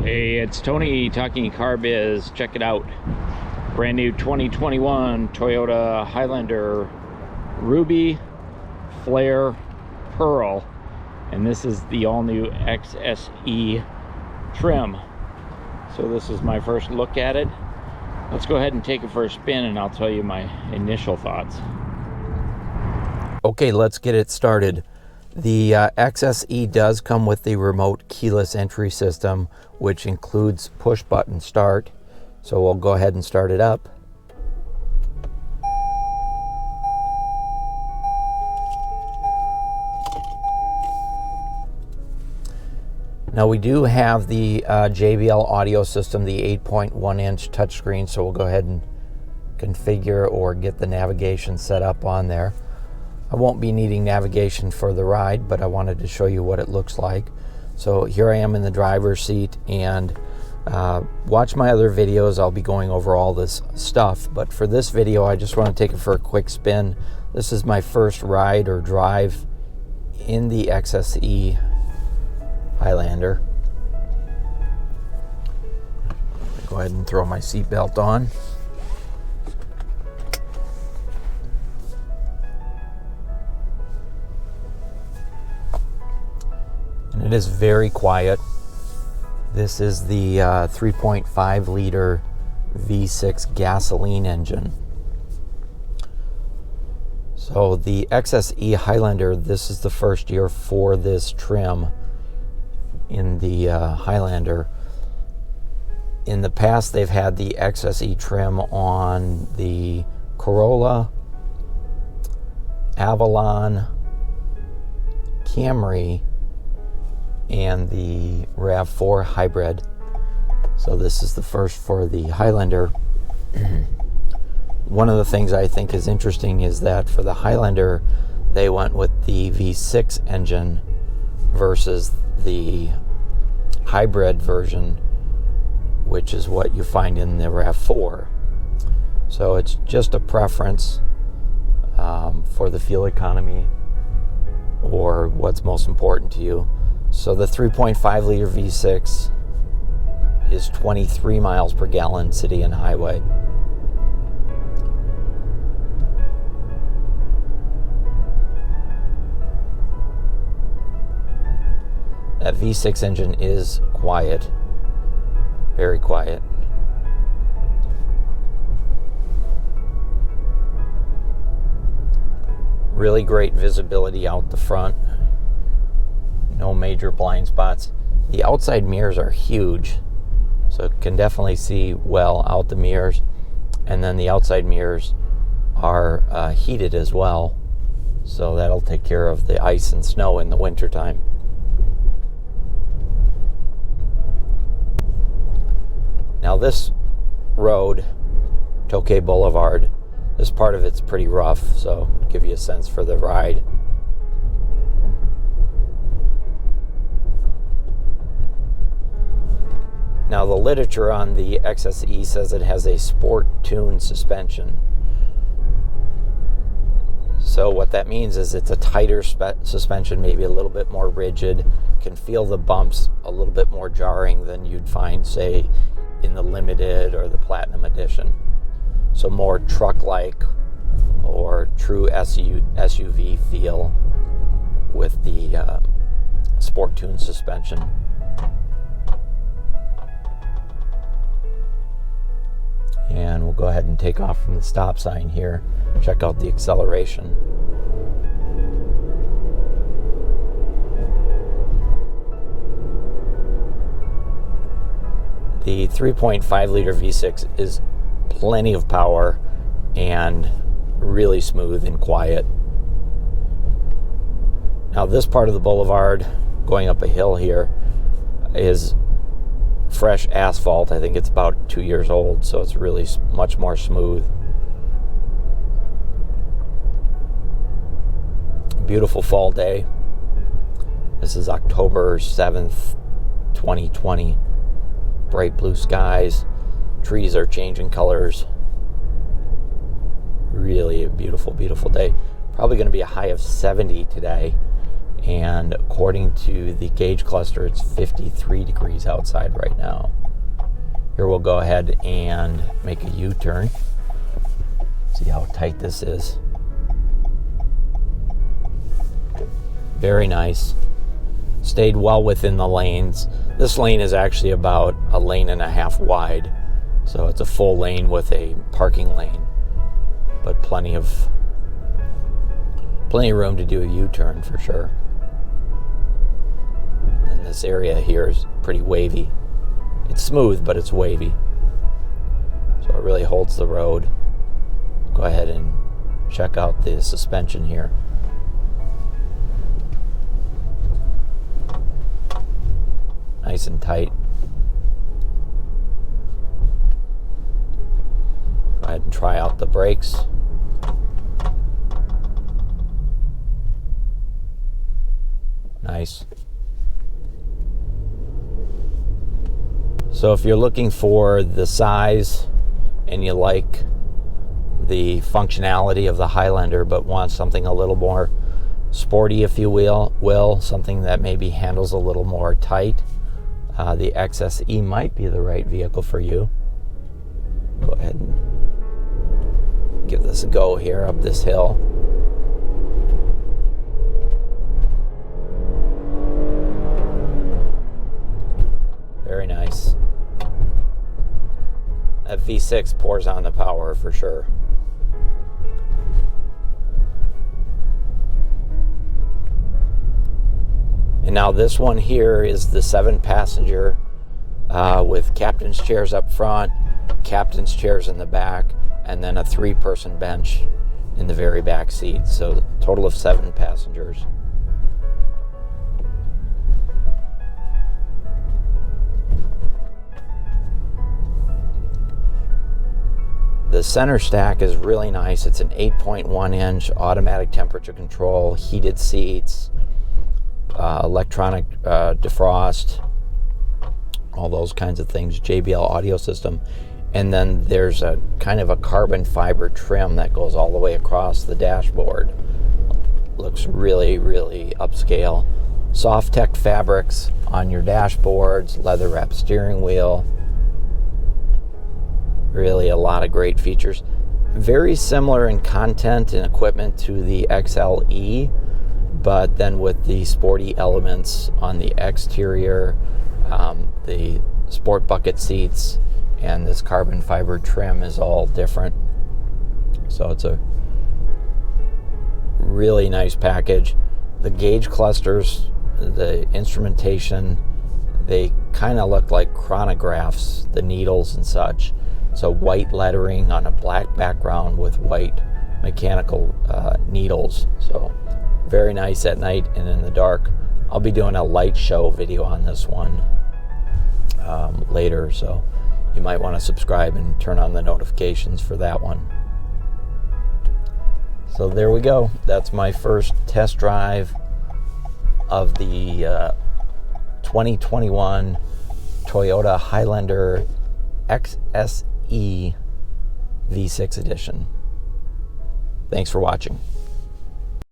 Hey, it's Tony talking car biz. Check it out. Brand new 2021 Toyota Highlander Ruby Flare Pearl. And this is the all-new XSE trim. So this is my first look at it. Let's go ahead and take it for a spin and I'll tell you my initial thoughts. Okay, let's get it started. The XSE does come with the remote keyless entry system, which includes push button start. So we'll go ahead and start it up. Now we do have the JBL audio system, the 8.1 inch touchscreen, so we'll go ahead and configure or get the navigation set up on there. I won't be needing navigation for the ride, but I wanted to show you what it looks like. So here I am in the driver's seat, and watch my other videos. I'll be going over all this stuff, but for this video I just want to take it for a quick spin. This is my first ride or drive in the XSE Highlander. Go ahead and throw my seatbelt on. And it is very quiet. This is the 3.5 liter V6 gasoline engine. So the XSE Highlander, this is the first year for this trim in the Highlander. In the past, they've had the XSE trim on the Corolla, Avalon, Camry, and the RAV4 hybrid. So this is the first for the Highlander. One of the things I think is interesting is that for the Highlander, they went with the V6 engine versus the hybrid version, which is what you find in the RAV4. So it's just a preference for the fuel economy or what's most important to you. So the 3.5 liter V6 is 23 miles per gallon city and highway. That V6 engine is quiet, very quiet. Really great visibility out the front. No major blind spots. The outside mirrors are huge, so it can definitely see well out the mirrors. And then the outside mirrors are heated as well, so that'll take care of the ice and snow in the wintertime. Now this road, Tokay Boulevard, this part of it's pretty rough, so give you a sense for the ride. Now the literature on the XSE says it has a sport tune suspension. So what that means is it's a tighter suspension, maybe a little bit more rigid, can feel the bumps a little bit more jarring than you'd find, say, in the Limited or the Platinum Edition. So more truck-like or true SUV feel with the sport tune suspension. And we'll go ahead and take off from the stop sign here. Check out the acceleration. The 3.5 liter V6 is plenty of power and really smooth and quiet. Now this part of the boulevard going up a hill here is fresh asphalt. I think it's about 2 years old, so it's really much more smooth. Beautiful fall day. This is October 7th, 2020. Bright blue skies. Trees are changing colors. Really a beautiful, beautiful day. Probably going to be a high of 70 today. And according to the gauge cluster, it's 53 degrees outside right now. Here we'll go ahead and make a U-turn. See how tight this is. Very nice. Stayed well within the lanes. This lane is actually about a lane and a half wide. So it's a full lane with a parking lane. But plenty of room to do a U-turn for sure. And this area here is pretty wavy. It's smooth, but it's wavy. So it really holds the road. Go ahead and check out the suspension here. Nice and tight. Go ahead and try out the brakes. Nice. So if you're looking for the size and you like the functionality of the Highlander but want something a little more sporty, if you will, something that maybe handles a little more tight, the XSE might be the right vehicle for you. Go ahead and give this a go here up this hill. Very nice. That V6 pours on the power for sure. And now this one here is the 7-passenger with captain's chairs up front, captain's chairs in the back, and then a 3-person bench in the very back seat. So a total of 7 passengers. The center stack is really nice. It's an 8.1-inch automatic temperature control, heated seats, electronic defrost, all those kinds of things, JBL audio system. And then there's a kind of a carbon fiber trim that goes all the way across the dashboard. Looks really, really upscale. Soft tech fabrics on your dashboards, leather wrapped steering wheel. Really a lot of great features. Very similar in content and equipment to the XLE, but then with the sporty elements on the exterior, the sport bucket seats, and this carbon fiber trim is all different. So it's a really nice package. The gauge clusters, the instrumentation, they kind of look like chronographs, the needles and such. So white lettering on a black background with white mechanical needles. So very nice at night and in the dark. I'll be doing a light show video on this one later, so you might want to subscribe and turn on the notifications for that one. So there we go. That's my first test drive of the 2021 Toyota Highlander XSE V6 edition. Thanks for watching.